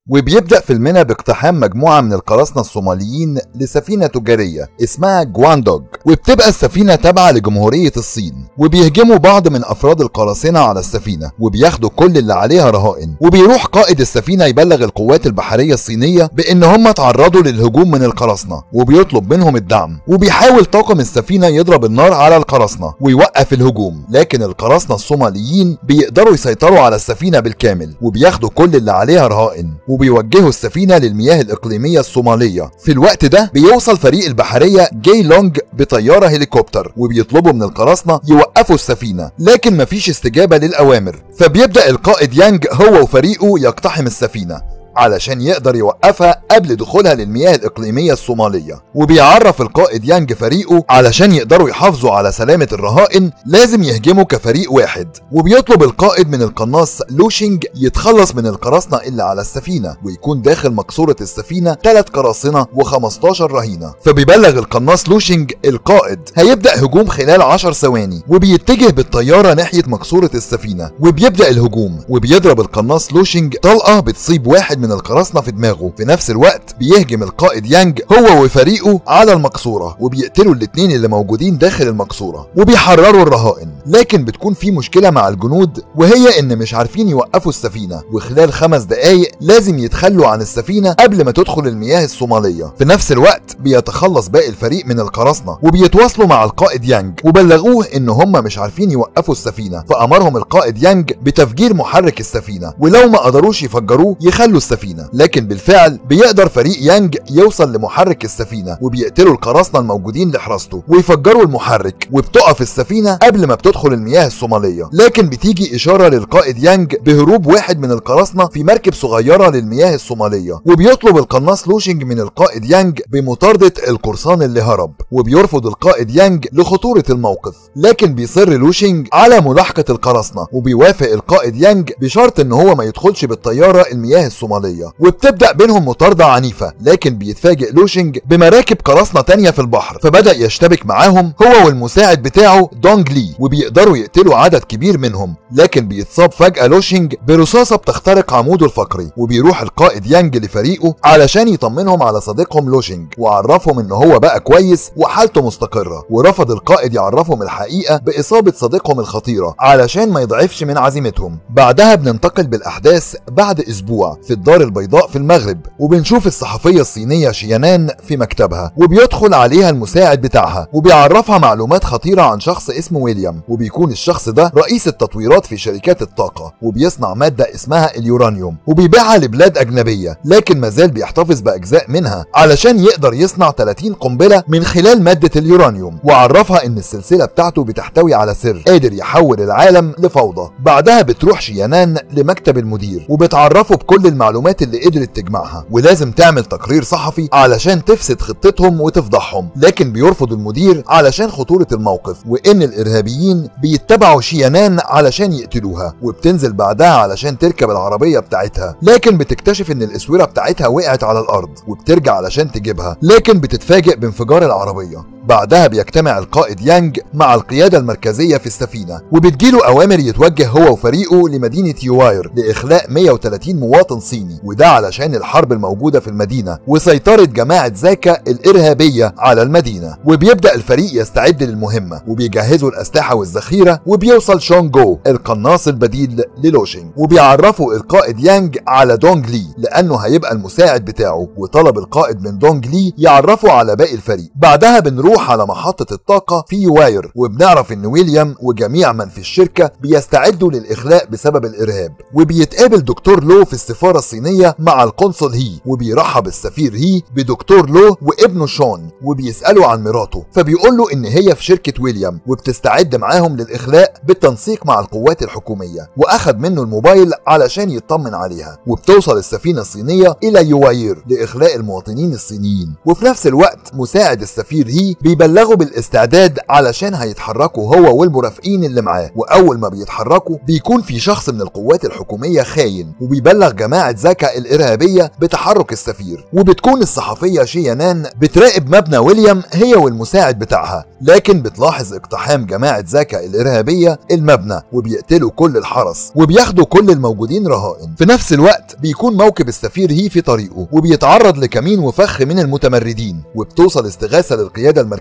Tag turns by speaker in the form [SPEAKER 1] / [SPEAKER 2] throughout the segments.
[SPEAKER 1] وبيبدأ فيلمنا باقتحام مجموعة من القراصنة الصوماليين لسفينة تجارية اسمها جواندوج، وبتبقى السفينة تابعة لجمهورية الصين، وبيهجموا بعض من أفراد القراصنة على السفينة وبياخدوا كل اللي عليها رهائن. وبيروح قائد السفينة يبلغ القوات البحرية الصينية بإن هم تعرضوا للهجوم من القراصنة وبيطلب منهم الدعم، وبيحاول طاقم السفينة يضرب النار على القراصنة ويوقف الهجوم، لكن القراصنة الصوماليين بيقدروا يسيطروا على السفينة بالكامل وبياخدوا كل اللي عليها رهائن، وبيوجهوا السفينة للمياه الإقليمية الصومالية. في الوقت ده بيوصل فريق البحرية جاي لونج بطيارة هليكوبتر وبيطلبوا من القراصنة يوقفوا السفينة، لكن مفيش استجابة للأوامر. فبيبدأ القائد يانج هو وفريقه يقتحم السفينة علشان يقدر يوقفها قبل دخولها للمياه الإقليمية الصومالية. وبيعرف القائد يانج فريقه علشان يقدروا يحافظوا على سلامة الرهائن لازم يهجموا كفريق واحد. وبيطلب القائد من القناص لوشينج يتخلص من القراصنة اللي على السفينة، ويكون داخل مقصورة السفينة 3 قراصنة و15 رهينة. فبيبلغ القناص لوشينج القائد هيبدأ هجوم خلال 10 ثواني، وبيتجه بالطيارة ناحية مقصورة السفينة وبيبدأ الهجوم. وبيضرب القناص لوشينج طلقة بتصيب واحد من القراصنة في دماغه. في نفس الوقت بيهجم القائد يانج هو وفريقه على المقصورة وبيقتلوا الاتنين اللي موجودين داخل المقصورة وبيحرروا الرهائن. لكن بتكون في مشكلة مع الجنود، وهي ان مش عارفين يوقفوا السفينة، وخلال 5 دقايق لازم يتخلوا عن السفينة قبل ما تدخل المياه الصومالية. في نفس الوقت بيتخلص باقي الفريق من القراصنة وبيتواصلوا مع القائد يانج وبلغوه ان هم مش عارفين يوقفوا السفينة، فامرهم القائد يانج بتفجير محرك السفينة، ولو ما قدروش يفجروه يخلوا السفينة. لكن بالفعل بيقدر فريق يانج يوصل لمحرك السفينة وبيقتلوا القراصنة الموجودين لحراسته ويفجروا المحرك، وبتقف السفينة قبل ما بتدخل المياه الصومالية. لكن بتيجي إشارة للقائد يانج بهروب واحد من القراصنة في مركب صغيرة للمياه الصومالية، وبيطلب القناص لوشينج من القائد يانج بمطاردة القرصان اللي هرب. وبيرفض القائد يانج لخطورة الموقف، لكن بيصر لوشينج على ملاحقة القراصنة، وبيوافق القائد يانج بشرط ان هو ما يدخلش بالطيارة المياه الصومالية. وبتبدأ بينهم مطاردة عنيفة، لكن بيتفاجئ لوشينج بمراكب قراصنة تانية في البحر، فبدأ يشتبك معاهم هو والمساعد بتاعه دونج لي، وبيقدروا يقتلوا عدد كبير منهم. لكن بيتصاب فجأة لوشينج برصاصة بتخترق عموده الفقري، وبيروح القائد يانج لفريقه علشان يطمنهم على صديقهم لوشينج وعرفهم ان هو بقى كويس وحالته مستقرة. ورفض القائد يعرفهم الحقيقة بإصابة صديقهم الخطيرة علشان ما يضعفش من عزيمتهم. بعدها بننتقل بالأحداث بعد أسبوع في الدار البيضاء في المغرب، وبنشوف الصحفية الصينية شيانان في مكتبها، وبيدخل عليها المساعد بتاعها وبيعرفها معلومات خطيرة عن شخص اسمه ويليام، وبيكون الشخص ده رئيس التطويرات في شركات الطاقة، وبيصنع مادة اسمها اليورانيوم وبيبيعها لبلاد أجنبية، لكن مازال بيحتفظ بأجزاء منها علشان يقدر يصنع 30 قنبلة من خلال مادة اليورانيوم. وعرفها ان السلسلة بتاعته بتحتوي على سر قادر يحول العالم لفوضى. بعدها بتروح شيانان لمكتب المدير وبتعرفه بكل المعلومات اللي قدرت تجمعها، ولازم تعمل تقرير صحفي علشان تفسد خطتهم وتفضحهم. لكن بيرفض المدير علشان خطورة الموقف وان الارهابيين بيتبعوا شيانان علشان يقتلوها. وبتنزل بعدها علشان تركب العربية بتاعتها، لكن بتكتشف ان الاسورة بتاعتها وقعت على الارض، وبترجع علشان تجيبها، لكن بتتفاجئ بانفجار العربية. بعدها بيجتمع القائد يانج مع القيادة المركزية في السفينة، وبتجيله أوامر يتوجه هو وفريقه لمدينة يواير لإخلاء 130 مواطن صيني، وده علشان الحرب الموجودة في المدينة وسيطرة جماعة زاكا الإرهابية على المدينة. وبيبدأ الفريق يستعد للمهمة وبيجهزوا الأسلحة والذخيرة، وبيوصل شونغ جو القناص البديل للوشينج، وبيعرفوا القائد يانج على دونج لي لأنه هيبقى المساعد بتاعه، وطلب القائد من دونج لي يعرفه على باقي الفريق. بعدها بنروح على محطة الطاقة في يواير، وبنعرف ان ويليام وجميع من في الشركة بيستعدوا للإخلاء بسبب الإرهاب. وبيتقابل دكتور لو في السفارة الصينية مع القنصل هي، وبيرحب السفير هي بدكتور لو وابنه شون، وبيسأله عن مراته، فبيقول له ان هي في شركة ويليام وبتستعد معاهم للإخلاء بالتنسيق مع القوات الحكومية، واخد منه الموبايل علشان يطمن عليها. وبتوصل السفينة الصينية الى يواير لإخلاء المواطنين الصينيين، وفي نفس الوقت مساعد السفير هي بيبلغوا بالاستعداد علشان هيتحركوا هو والمرافقين اللي معاه. واول ما بيتحركوا بيكون في شخص من القوات الحكوميه خاين وبيبلغ جماعه زكا الارهابيه بتحرك السفير. وبتكون الصحفيه شيانان بتراقب مبنى ويليام هي والمساعد بتاعها، لكن بتلاحظ اقتحام جماعه زكا الارهابيه المبنى وبيقتلوا كل الحرس وبياخدوا كل الموجودين رهائن. في نفس الوقت بيكون موكب السفير هي في طريقه وبيتعرض لكمين وفخ من المتمردين، وبتوصل استغاثه للقياده المركزيه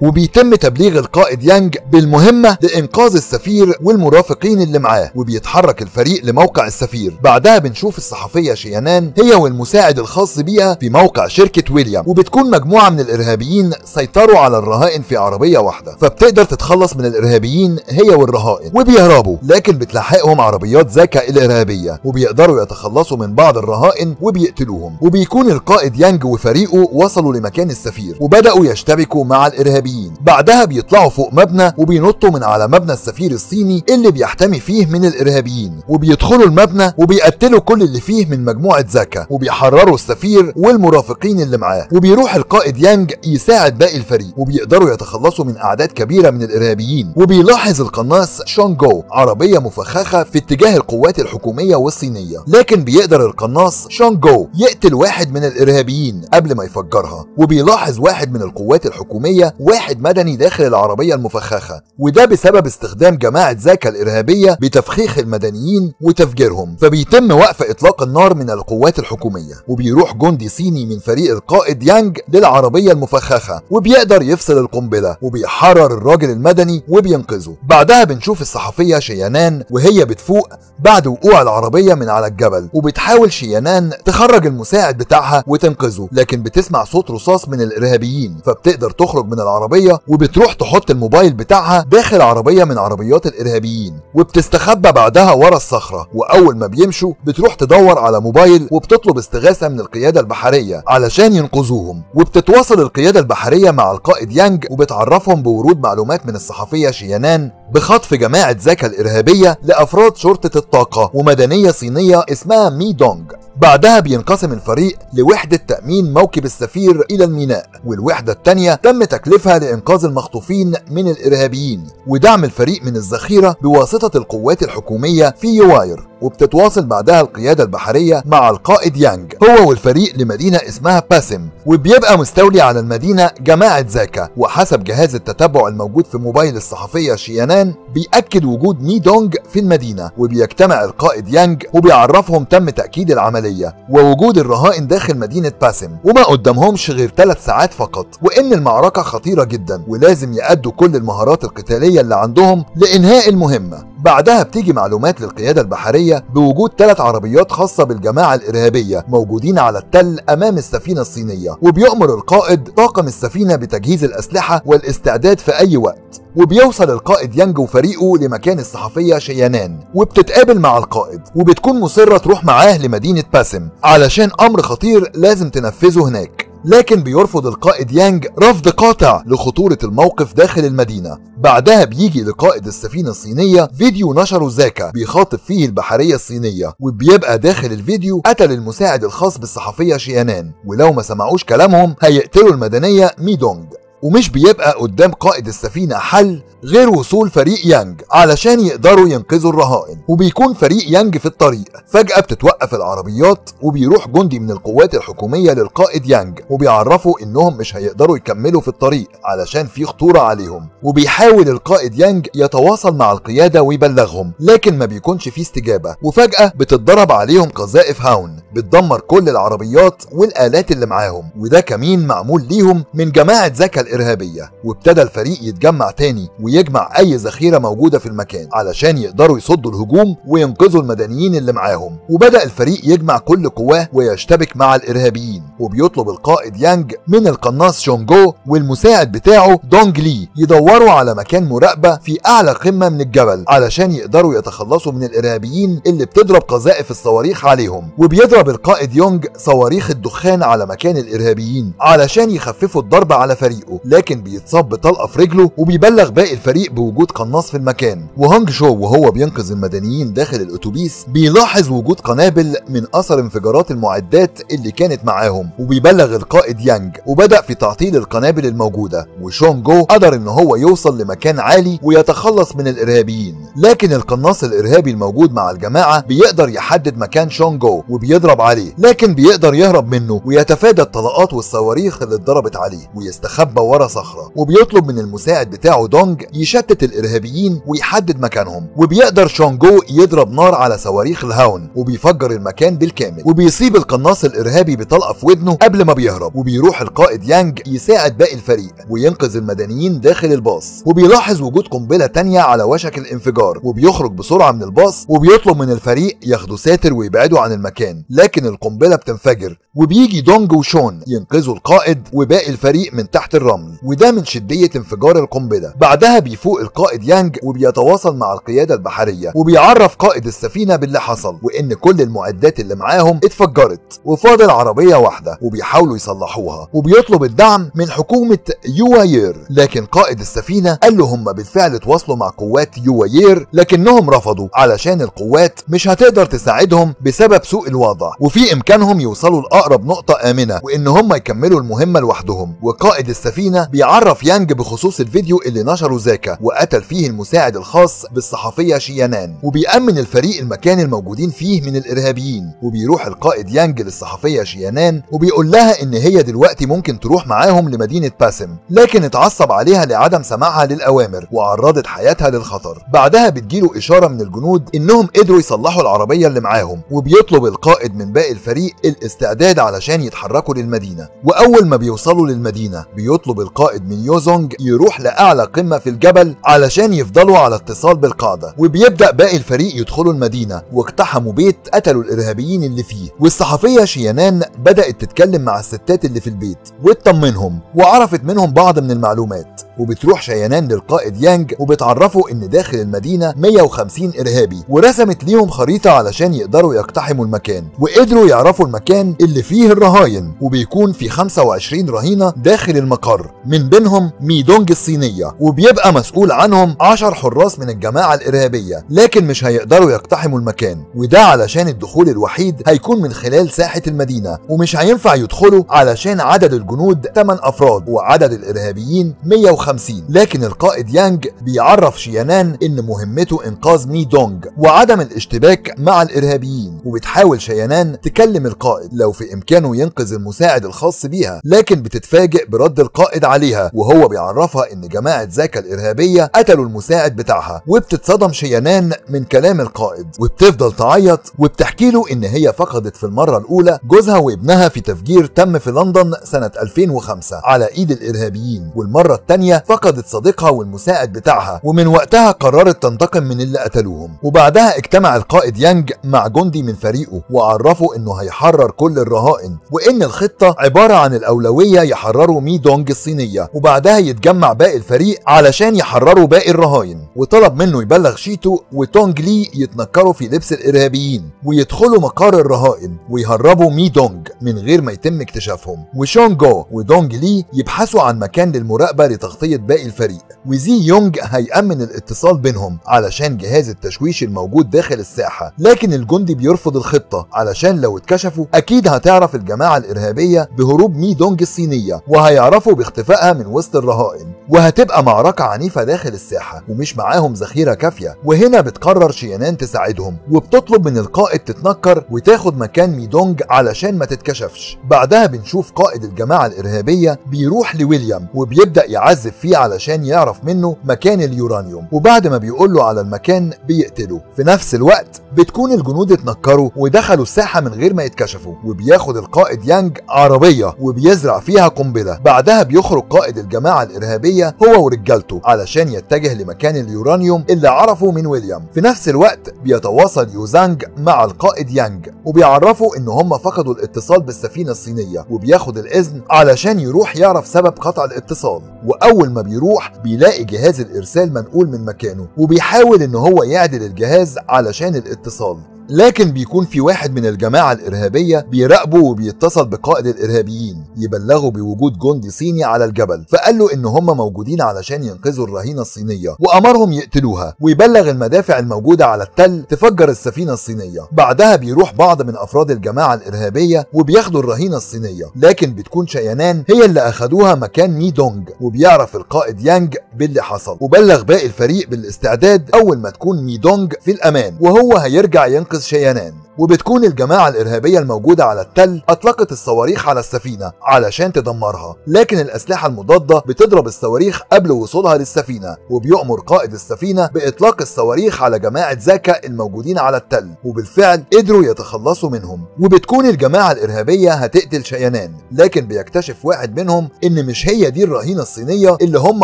[SPEAKER 1] وبيتم تبليغ القائد يانج بالمهمه لانقاذ السفير والمرافقين اللي معاه. وبيتحرك الفريق لموقع السفير. بعدها بنشوف الصحفيه شيانان هي والمساعد الخاص بيها في موقع شركه ويليام، وبتكون مجموعه من الارهابيين سيطروا على الرهائن في عربيه واحده، فبتقدر تتخلص من الارهابيين هي والرهائن وبيهربوا، لكن بتلاحقهم عربيات زكا الارهابيه وبيقدروا يتخلصوا من بعض الرهائن وبيقتلوهم. وبيكون القائد يانج وفريقه وصلوا لمكان السفير وبداوا يشتبكوا مع الارهابيين. بعدها بيطلعوا فوق مبنى وبينطوا من على مبنى السفير الصيني اللي بيحتمي فيه من الارهابيين، وبيدخلوا المبنى وبيقتلوا كل اللي فيه من مجموعه زكا وبيحرروا السفير والمرافقين اللي معاه. وبيروح القائد يانج يساعد باقي الفريق وبيقدروا يتخلصوا من اعداد كبيره من الارهابيين. وبيلاحظ القناص شونغو عربيه مفخخه في اتجاه القوات الحكوميه والصينيه، لكن بيقدر القناص شونغو يقتل واحد من الارهابيين قبل ما يفجرها. وبيلاحظ واحد من القوات الحكوميه واحد مدني داخل العربيه المفخخه، وده بسبب استخدام جماعه زكا الارهابيه بتفخيخ المدنيين وتفجيرهم. فبيتم وقف اطلاق النار من القوات الحكوميه، وبيروح جندي صيني من فريق القائد يانج للعربيه المفخخه وبيقدر يفصل القنبله وبيحرر الراجل المدني وبينقذه. بعدها بنشوف الصحفيه شيانان وهي بتفوق بعد وقوع العربيه من على الجبل، وبتحاول شيانان تخرج المساعد بتاعها وتنقذه، لكن بتسمع صوت رصاص من الارهابيين فبتقدر تخرج من العربيه وبتروح تحط الموبايل بتاعها داخل عربيه من عربيات الارهابيين وبتستخبى بعدها ورا الصخره. واول ما بيمشوا بتروح تدور على موبايل وبتطلب استغاثه من القياده البحريه علشان ينقذوهم. وبتتواصل القياده البحريه مع القائد يانج وبتعرفهم بورود معلومات من الصحفيه شيانان بخطف جماعه زكا الارهابيه لافراد شرطه الطاقه ومدنيه صينيه اسمها مي دونج. بعدها بينقسم الفريق لوحدة تأمين موكب السفير إلى الميناء، والوحدة التانية تم تكليفها لإنقاذ المخطوفين من الإرهابيين ودعم الفريق من الذخيرة بواسطة القوات الحكومية في يواير. وبتتواصل بعدها القيادة البحرية مع القائد يانج هو والفريق لمدينة اسمها باسم، وبيبقى مستولي على المدينة جماعة زكا. وحسب جهاز التتبع الموجود في موبايل الصحفية شيانان بيأكد وجود مي دونج في المدينة، وبيجتمع القائد يانج وبيعرفهم تم تأكيد العملية ووجود الرهائن داخل مدينة باسم وما قدامهمش غير 3 ساعات فقط، وإن المعركة خطيرة جدا ولازم يأدوا كل المهارات القتالية اللي عندهم لإنهاء المهمة. بعدها بتيجي معلومات للقيادة البحرية بوجود 3 عربيات خاصة بالجماعة الإرهابية موجودين على التل أمام السفينة الصينية، وبيأمر القائد طاقم السفينة بتجهيز الأسلحة والاستعداد في أي وقت. وبيوصل القائد يانج وفريقه لمكان الصحفية شيانان وبتتقابل مع القائد وبتكون مصرة تروح معاه لمدينة باسم علشان أمر خطير لازم تنفذه هناك، لكن بيرفض القائد يانج رفض قاطع لخطورة الموقف داخل المدينة. بعدها بيجي لقائد السفينة الصينية فيديو نشره زاكا بيخاطب فيه البحرية الصينية، وبيبقى داخل الفيديو قتل المساعد الخاص بالصحفية شيانان، ولو ما سمعوش كلامهم هيقتلوا المدنية مي دونج. ومش بيبقى قدام قائد السفينة حل غير وصول فريق يانج علشان يقدروا ينقذوا الرهائن. وبيكون فريق يانج في الطريق، فجأة بتتوقف العربيات وبيروح جندي من القوات الحكومية للقائد يانج وبيعرفوا انهم مش هيقدروا يكملوا في الطريق علشان في خطورة عليهم. وبيحاول القائد يانج يتواصل مع القيادة ويبلغهم، لكن ما بيكونش فيه استجابة. وفجأة بتتضرب عليهم قذائف هاون بتدمر كل العربيات والآلات اللي معاهم، وده كمين معمول ليهم من جماعة زكا الإرهابية. وابتدى الفريق يتجمع تاني ويجمع أي ذخيرة موجودة في المكان علشان يقدروا يصدوا الهجوم وينقذوا المدنيين اللي معاهم. وبدأ الفريق يجمع كل قواه ويشتبك مع الإرهابيين، وبيطلب القائد يانج من القناص شونغو والمساعد بتاعه دونج لي يدوروا على مكان مراقبة في أعلى قمة من الجبل علشان يقدروا يتخلصوا من الإرهابيين اللي بتضرب قذائف الصواريخ عليهم. وبيضرب القائد يونج صواريخ الدخان على مكان الإرهابيين علشان يخففوا الضرب على فريقه، لكن بيتصاب بطلقة في رجله. وبيبلغ باقي الفريق بوجود قناص في المكان، وهونج شو وهو بينقذ المدنيين داخل الاتوبيس بيلاحظ وجود قنابل من اثر انفجارات المعدات اللي كانت معاهم، وبيبلغ القائد يانج وبدأ في تعطيل القنابل الموجودة، وشون جو قدر ان هو يوصل لمكان عالي ويتخلص من الارهابيين. لكن القناص الارهابي الموجود مع الجماعة بيقدر يحدد مكان شون جو وبيضرب عليه، لكن بيقدر يهرب منه ويتفادى الطلقات والصواريخ اللي اتضربت عليه ويستخبى ورا صخرة، وبيطلب من المساعد بتاعه دونج يشتت الارهابيين ويحدد مكانهم، وبيقدر شون جو يضرب نار على صواريخ الهاون وبيفجر المكان بالكامل، وبيصيب القناص الارهابي بطلقة في ودنه قبل ما بيهرب. وبيروح القائد يانج يساعد باقي الفريق وينقذ المدنيين داخل الباص، وبيلاحظ وجود قنبلة تانية على وشك الانفجار، وبيخرج بسرعة من الباص وبيطلب من الفريق ياخدوا ساتر ويبعدوا عن المكان، لكن القنبلة بتنفجر، وبيجي دونج وشون ينقذوا القائد وباقي الفريق من تحت الرمل، وده من شدية انفجار القنبلة. بعدها بيفوق القائد يانج وبيتواصل مع القيادة البحرية وبيعرف قائد السفينة باللي حصل، وان كل المعدات اللي معاهم اتفجرت وفاضل عربية واحدة وبيحاولوا يصلحوها، وبيطلب الدعم من حكومة يواير، لكن قائد السفينة قال له هم بالفعل تواصلوا مع قوات يواير لكنهم رفضوا علشان القوات مش هتقدر تساعدهم بسبب سوء الوضع، وفي امكانهم يوصلوا لأقرب نقطة آمنة وان هم يكملوا المهمة لوحدهم. وقائد السفينة بيعرف يانج بخصوص الفيديو اللي نشره زاكا وقتل فيه المساعد الخاص بالصحفية شيانان، وبيأمن الفريق المكان الموجودين فيه من الإرهابيين. وبيروح القائد يانج للصحفية شيانان وبيقول لها ان هي دلوقتي ممكن تروح معاهم لمدينة باسم، لكن اتعصب عليها لعدم سماعها للأوامر وعرضت حياتها للخطر. بعدها بتجيله إشارة من الجنود انهم قدروا يصلحوا العربية اللي معاهم، وبيطلب القائد من باقي الفريق الاستعداد علشان يتحركوا للمدينة. واول ما بيوصلوا للمدينة بيطلب القائد من يوزونج يروح لأعلى قمة في الجبل علشان يفضلوا على اتصال بالقاعدة، وبيبدأ باقي الفريق يدخلوا المدينة واقتحموا بيت قتلوا الإرهابيين اللي فيه. والصحفية شيانان بدأت تتكلم مع الستات اللي في البيت وتطمنهم وعرفت منهم بعض من المعلومات، وبتروح شيانان للقائد يانج وبتعرفه ان داخل المدينة 150 إرهابي، ورسمت ليهم خريطة علشان يقدروا يقتحموا المكان، وقدروا يعرفوا المكان اللي فيه الرهاين، وبيكون في 25 رهينة داخل المقر، من بينهم ميدونج الصينية، وبيبقى مسؤول عنهم 10 حراس من الجماعة الإرهابية، لكن مش هيقدروا يقتحموا المكان، وده علشان الدخول الوحيد هيكون من خلال ساحة المدينة، ومش هينفع يدخلوا علشان عدد الجنود 8 أفراد وعدد الإرهابيين 150. لكن القائد يانج بيعرف شيانان ان مهمته انقاذ ميدونج وعدم الاشتباك مع الإرهابيين، وبتحاول شيانان تكلم القائد لو في إمكانه ينقذ المساعد الخاص بيها، لكن بتتفاجئ برد القائد عليها وهو بيعرفها ان جماعة زاكا الإرهابية قتلوا المساعد بتاعها. وبتتصدم شيانان من كلام القائد وبتفضل تعيط وبتحكي له ان هي فقدت في المرة الأولى جوزها وابنها في تفجير تم في لندن سنة 2005 على ايد الإرهابيين، والمرة الثانية فقدت صديقها والمساعد بتاعها، ومن وقتها قررت تنتقم من اللي قتلوهم. وبعدها اجتمع القائد يانج مع جندي من فريقه وعرفوا انه هيحرر كل الرهائن، وان الخطة عبارة عن الأولوية يحرروا ميدونج الصينية، وبعدها يتجمع باقي الفريق علشان يحرروا باقي الرهائن. وطلب منه يبلغ شيتو وتونج لي يتنكروا في لبس الإرهابيين ويدخلوا مقر الرهائن ويهربوا ميدونج من غير ما يتم اكتشافهم. وشون جو ودونج لي يبحثوا عن مكان للمراقبة لتغطية باقي الفريق، وزي يونج هيأمن الاتصال بينهم علشان جهاز التشويش الموجود داخل الساحة، لكن الجندي بيرفض الخطة علشان لو اتكشفوا أكيد هتعرف الجماعة الإرهابية بهروب ميدونج الصينية وهيعرفوا باختفائها من وسط الرهائن، وهتبقى معركة عنيفة داخل الساحة ومش معاهم ذخيرة كافية. وهنا بتقرر شيانان تساعدهم وبتطلب من القائد تتنكر وتاخد مكان ميدونج علشان ما تتكشفش. بعدها بنشوف قائد الجماعة الإرهابية بيروح لويليام وبيبدأ يعذب فيه علشان يعرف منه مكان اليورانيوم، وبعد ما بيقول له على المكان بيقتله. في نفس الوقت بتكون الجنود اتنكروا ودخلوا الساحة من غير ما يتكشفوا، وبياخد القائد يانج عربية وبيزرع فيها قنبلة. بعدها بيخرج قائد الجماعة الإرهابية هو ورجالته علشان يتجه لمكان اليورانيوم اللي عرفه من ويليام. في نفس الوقت بيتواصل يوزانج مع القائد يانج وبيعرفوا ان هم فقدوا الاتصال بالسفينة الصينية، وبياخد الإذن علشان يروح يعرف سبب قطع الاتصال. وأول ما بيروح بيلاقي جهاز الإرسال منقول من مكانه وبيحاول ان هو يعدل الجهاز علشان الاتصال، لكن بيكون في واحد من الجماعة الإرهابية بيراقبه وبيتصل بقائد الإرهابيين يبلغوا بوجود جندي صيني على الجبل، فقال له إن هم موجودين علشان ينقذوا الرهينة الصينية وأمرهم يقتلوها، ويبلغ المدافع الموجودة على التل تفجر السفينة الصينية. بعدها بيروح بعض من أفراد الجماعة الإرهابية وبياخدوا الرهينة الصينية، لكن بتكون شيانان هي اللي أخدوها مكان مي دونج، وبيعرف القائد يانج باللي حصل وبلغ باقي الفريق بالاستعداد أول ما تكون مي دونج في الأمان وهو هيرجع ينقذ شيانان. وبتكون الجماعة الإرهابية الموجودة على التل أطلقت الصواريخ على السفينة علشان تدمرها، لكن الأسلحة المضادة بتضرب الصواريخ قبل وصولها للسفينة، وبيؤمر قائد السفينة بإطلاق الصواريخ على جماعة زاكا الموجودين على التل، وبالفعل قدروا يتخلصوا منهم. وبتكون الجماعة الإرهابية هتقتل شيانان، لكن بيكتشف واحد منهم إن مش هي دي الرهينة الصينية اللي هم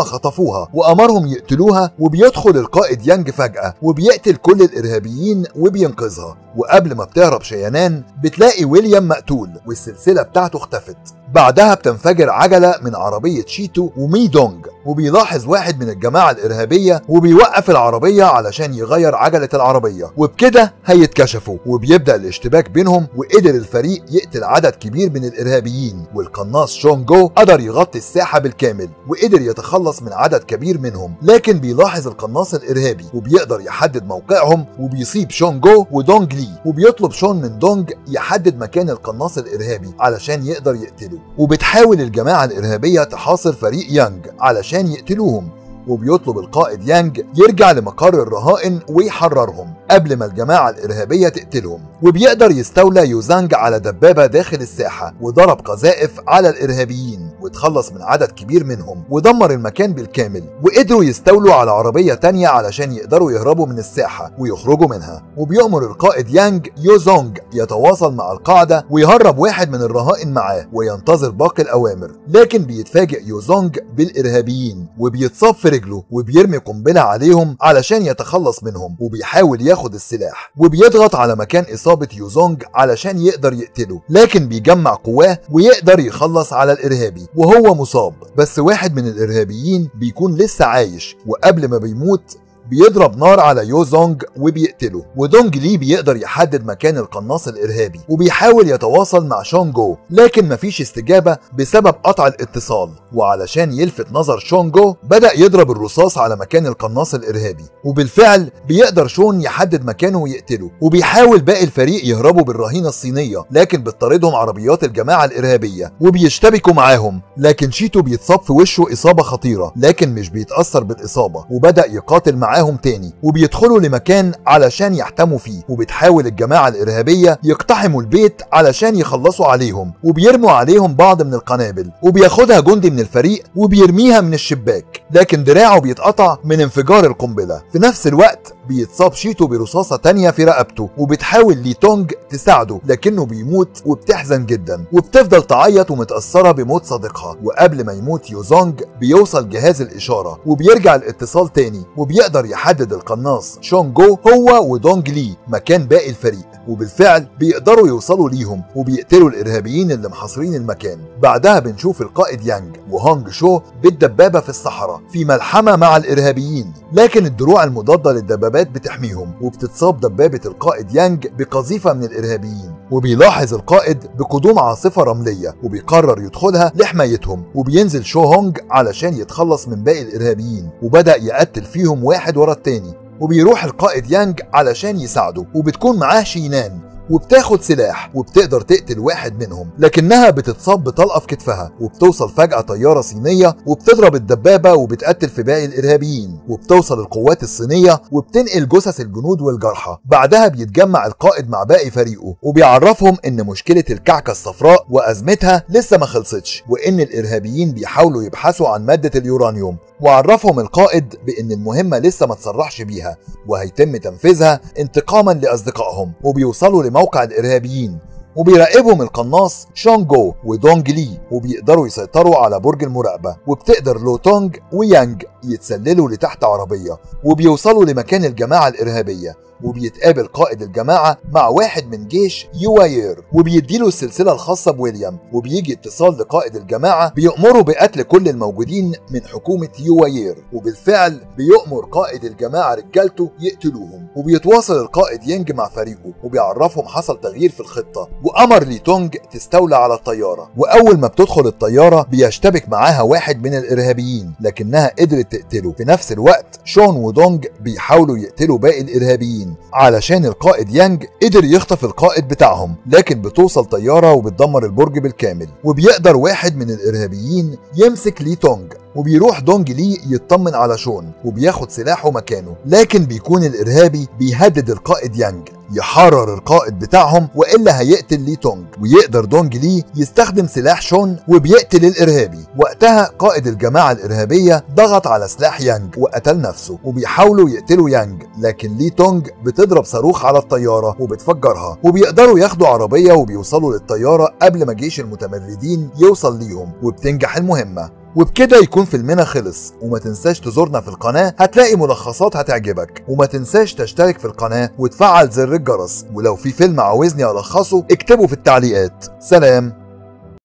[SPEAKER 1] خطفوها وأمرهم يقتلوها، وبيدخل القائد يانج فجأة وبيقتل كل الإرهابيين وبينقذها. وقبل ما بتهرب شيانان بتلاقي ويليام مقتول والسلسلة بتاعته اختفت. بعدها بتنفجر عجلة من عربية شيتو ومي دونج، وبيلاحظ واحد من الجماعة الإرهابية وبيوقف العربية علشان يغير عجلة العربية، وبكده هيتكشفوا وبيبدأ الاشتباك بينهم. وقدر الفريق يقتل عدد كبير من الإرهابيين، والقناص شون جو قدر يغطي الساحة بالكامل وقدر يتخلص من عدد كبير منهم. لكن بيلاحظ القناص الإرهابي وبيقدر يحدد موقعهم وبيصيب شون جو ودونج لي، وبيطلب شون من دونج يحدد مكان القناص الإرهابي علشان يقدر يقتله. وبتحاول الجماعة الإرهابية تحاصر فريق يانج علشان يقتلوهم، وبيطلب القائد يانج يرجع لمقر الرهائن ويحررهم قبل ما الجماعة الإرهابية تقتلهم. وبيقدر يستولى يوزانج على دبابة داخل الساحة وضرب قذائف على الإرهابيين وتخلص من عدد كبير منهم ودمر المكان بالكامل. وقدروا يستولوا على عربية تانية علشان يقدروا يهربوا من الساحة ويخرجوا منها. وبيأمر القائد يانج يوزونج يتواصل مع القاعدة ويهرب واحد من الرهائن معاه وينتظر باقي الأوامر، لكن بيتفاجئ يوزونج بالإرهابيين وبيتصاب في رجله وبيرمي قنبلة عليهم علشان يتخلص منهم، وبيحاول ياخد السلاح وبيضغط على مكان إصابة يوزونج علشان يقدر يقتله، لكن بيجمع قواه ويقدر يخلص على الإرهابي وهو مصاب. بس واحد من الإرهابيين بيكون لسه عايش، وقبل ما بيموت بيضرب نار على يوزونج وبيقتله. ودونج لي بيقدر يحدد مكان القناص الإرهابي وبيحاول يتواصل مع شون جو، لكن مفيش استجابة بسبب قطع الاتصال. وعلشان يلفت نظر شون جو بدأ يضرب الرصاص على مكان القناص الإرهابي، وبالفعل بيقدر شون يحدد مكانه ويقتله. وبيحاول باقي الفريق يهربوا بالرهينة الصينية، لكن بتطاردهم عربيات الجماعة الإرهابية وبيشتبكوا معاهم. لكن شيتو بيتصاب في وشه إصابة خطيرة، لكن مش بيتأثر بالإصابة وبدأ يقاتل معاهم تاني. وبيدخلوا لمكان علشان يحتموا فيه، وبتحاول الجماعة الإرهابية يقتحموا البيت علشان يخلصوا عليهم وبيرموا عليهم بعض من القنابل، وبياخدها جندي من الفريق وبيرميها من الشباك، لكن دراعه بيتقطع من انفجار القنبلة. في نفس الوقت بيتصاب شيتو برصاصة تانية في رقبته، وبتحاول لي تونج تساعده لكنه بيموت وبتحزن جدا وبتفضل تعيط ومتأثرة بموت صديقها. وقبل ما يموت يوزونج بيوصل جهاز الإشارة وبيرجع الاتصال تاني، وبيقدر يحدد القناص شون جو هو ودونج لي مكان باقي الفريق، وبالفعل بيقدروا يوصلوا ليهم وبيقتلوا الإرهابيين اللي محاصرين المكان. بعدها بنشوف القائد يانج وهونج شو بالدبابة في الصحراء في ملحمة مع الإرهابيين، لكن الدروع المضادة للدبابات بتحميهم، وبتتصاب دبابة القائد يانج بقذيفة من الإرهابيين. وبيلاحظ القائد بقدوم عاصفة رملية وبيقرر يدخلها لحمايتهم، وبينزل شو هونج علشان يتخلص من باقي الإرهابيين وبدأ يقتل فيهم واحد ورا التاني. وبيروح القائد يانج علشان يساعده، وبتكون معاه شينان وبتاخد سلاح وبتقدر تقتل واحد منهم، لكنها بتتصاب بطلقة في كتفها. وبتوصل فجأة طيارة صينية وبتضرب الدبابة وبتقتل في باقي الإرهابيين، وبتوصل القوات الصينية وبتنقل جثث الجنود والجرحى. بعدها بيتجمع القائد مع باقي فريقه وبيعرفهم ان مشكلة الكعكة الصفراء وأزمتها لسه ما خلصتش، وان الإرهابيين بيحاولوا يبحثوا عن مادة اليورانيوم. وعرفهم القائد بان المهمة لسه ما تصرحش بيها وهيتم تنفيذها انتقاما لأصدقائهم. وبيوصلوا لموقع الإرهابيين وبيراقبهم القناص شون جو ودونج لي، وبيقدروا يسيطروا على برج المراقبة، وبتقدر لو تونج ويانج يتسللوا لتحت عربية وبيوصلوا لمكان الجماعة الإرهابية، وبيتقابل قائد الجماعة مع واحد من جيش يواير وبيديله السلسلة الخاصة بويليام، وبيجي اتصال لقائد الجماعة بيأمره بقتل كل الموجودين من حكومة يواير، وبالفعل بيأمر قائد الجماعة رجالته يقتلوهم، وبيتواصل القائد ينج مع فريقه وبيعرفهم حصل تغيير في الخطة، وأمر لي تونج تستولى على الطيارة، وأول ما بتدخل الطيارة بيشتبك معاها واحد من الإرهابيين لكنها قدرت تقتله. في نفس الوقت شون ودونج بيحاولوا يقتلوا باقي الإرهابيين علشان القائد يانج قدر يخطف القائد بتاعهم، لكن بتوصل طيارة وبتدمر البرج بالكامل، وبيقدر واحد من الإرهابيين يمسك لي تونج، وبيروح دونج لي يطمن على شون وبياخد سلاحه مكانه، لكن بيكون الإرهابي بيهدد القائد يانج يحرر القائد بتاعهم وإلا هيقتل لي تونج، ويقدر دونج لي يستخدم سلاح شون وبيقتل الإرهابي. وقتها قائد الجماعة الإرهابية ضغط على سلاح يانج وقتل نفسه، وبيحاولوا يقتلوا يانج لكن لي تونج بتضرب صاروخ على الطيارة وبتفجرها، وبيقدروا ياخدوا عربية وبيوصلوا للطيارة قبل ما جيش المتمردين يوصل ليهم، وبتنجح المهمة. وبكده يكون فيلمنا خلص، وما تنساش تزورنا في القناة هتلاقي ملخصات هتعجبك، وما تنساش تشترك في القناة وتفعل زر الجرس، ولو في فيلم عاوزني ألخصه اكتبه في التعليقات. سلام.